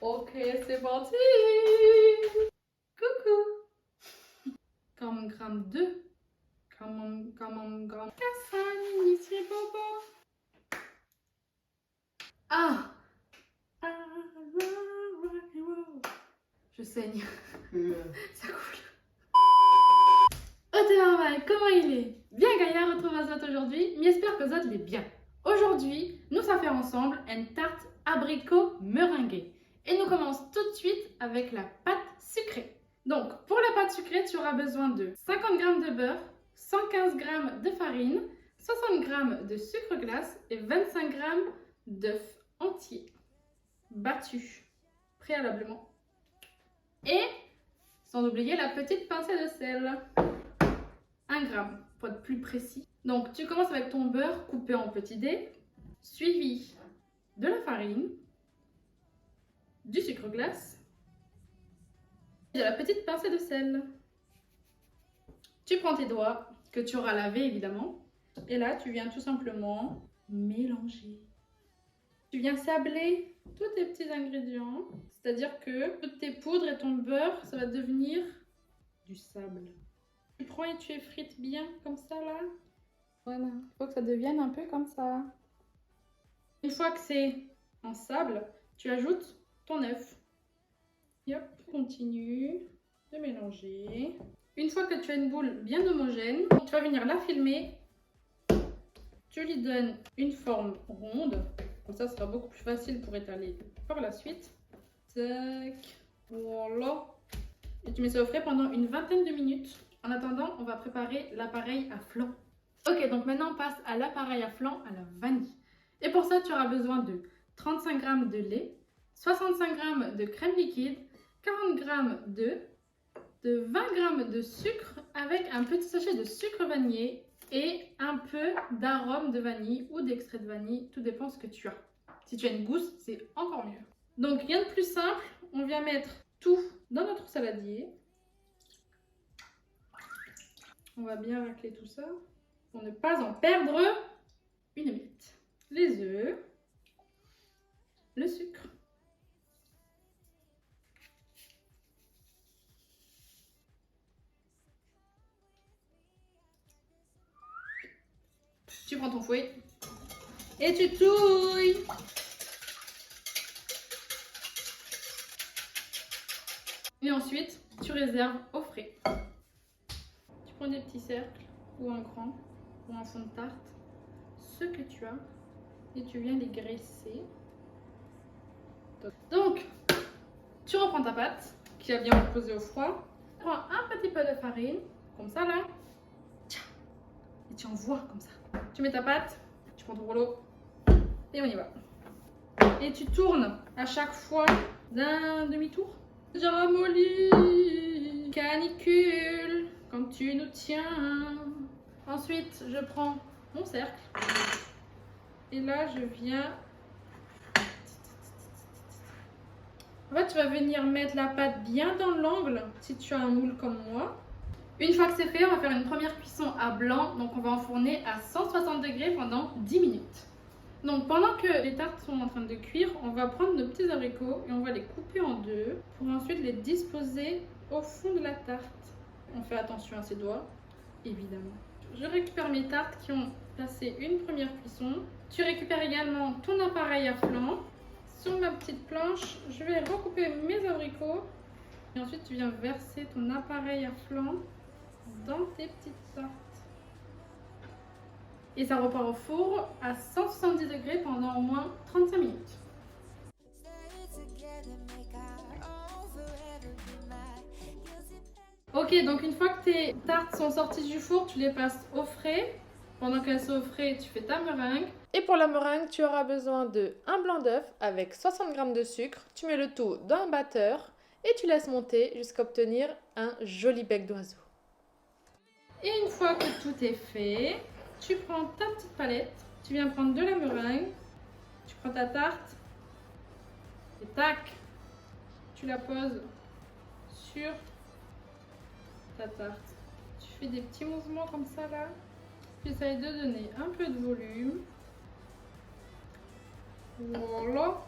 Ok, c'est parti. Coucou. 40 grammes de 40 grammes Kassan, ici Bobo. Ah. Je saigne. Ça coule. Oh t'es comment il est? Bien Gaïa, retrouve à Zot aujourd'hui, mais j'espère que Zot est bien. Aujourd'hui, nous allons faire ensemble une tarte abricot meringuée. Et nous commençons tout de suite avec la pâte sucrée. Donc, pour la pâte sucrée, tu auras besoin de 50 g de beurre, 115 g de farine, 60 g de sucre glace et 25 g d'œufs entiers battus préalablement. Et sans oublier la petite pincée de sel. 1 gramme pour être plus précis. Donc tu commences avec ton beurre coupé en petits dés, suivi de la farine, du sucre glace et de la petite pincée de sel. Tu prends tes doigts, que tu auras lavés évidemment, et là tu viens tout simplement mélanger. Tu viens sabler tous tes petits ingrédients, c'est-à-dire que toutes tes poudres et ton beurre, ça va devenir du sable. Tu prends et tu effrites bien comme ça là. Voilà, il faut que ça devienne un peu comme ça. Une fois que c'est en sable, tu ajoutes ton œuf. Et hop, continue de mélanger. Une fois que tu as une boule bien homogène, tu vas venir la filmer. Tu lui donnes une forme ronde. Comme ça sera beaucoup plus facile pour étaler par la suite. Tac, voilà. Et tu mets ça au frais pendant une vingtaine de minutes. En attendant, on va préparer l'appareil à flan. Ok, donc maintenant on passe à l'appareil à flan à la vanille. Et pour ça, tu auras besoin de 35 g de lait, 65 g de crème liquide, 40 g d'œufs, de 20 g de sucre avec un petit sachet de sucre vanillé et un peu d'arôme de vanille ou d'extrait de vanille, tout dépend ce que tu as. Si tu as une gousse, c'est encore mieux. Donc rien de plus simple, on vient mettre tout dans notre saladier. On va bien racler tout ça pour ne pas en perdre une miette. Les œufs, le sucre, tu prends ton fouet et tu touilles. Et ensuite, tu réserves au frais. Tu prends des petits cercles ou un grand ou un fond de tarte, ce que tu as, et tu viens les graisser. Donc, tu reprends ta pâte qui a bien reposé au froid. Tu prends un petit peu de farine, comme ça là, et tu envoies comme ça. Tu mets ta pâte, tu prends ton rouleau, et on y va. Et tu tournes à chaque fois d'un demi-tour. Jamoli, canicule, quand tu nous tiens. Ensuite, je prends mon cercle. Et là, je viens... En fait, tu vas venir mettre la pâte bien dans l'angle, si tu as un moule comme moi. Une fois que c'est fait, on va faire une première cuisson à blanc. Donc, on va enfourner à 160 degrés pendant 10 minutes. Donc, pendant que les tartes sont en train de cuire, on va prendre nos petits abricots et on va les couper en deux pour ensuite les disposer au fond de la tarte. On fait attention à ses doigts, évidemment. Je récupère mes tartes qui ont passé une première cuisson. Tu récupères également ton appareil à flan. Sur ma petite planche, je vais recouper mes abricots. Et ensuite, tu viens verser ton appareil à flan dans tes petites tartes. Et ça repart au four à 170 degrés pendant au moins 35 minutes. Ok, donc une fois que tes tartes sont sorties du four, tu les passes au frais. Pendant qu'elles sont au frais, tu fais ta meringue. Et pour la meringue, tu auras besoin de un blanc d'œuf avec 60 g de sucre. Tu mets le tout dans un batteur et tu laisses monter jusqu'à obtenir un joli bec d'oiseau. Et une fois que tout est fait, tu prends ta petite palette, tu viens prendre de la meringue, tu prends ta tarte et tac, tu la poses sur ta tarte. Tu fais des petits mouvements comme ça là, tu essayes de donner un peu de volume. Voilà.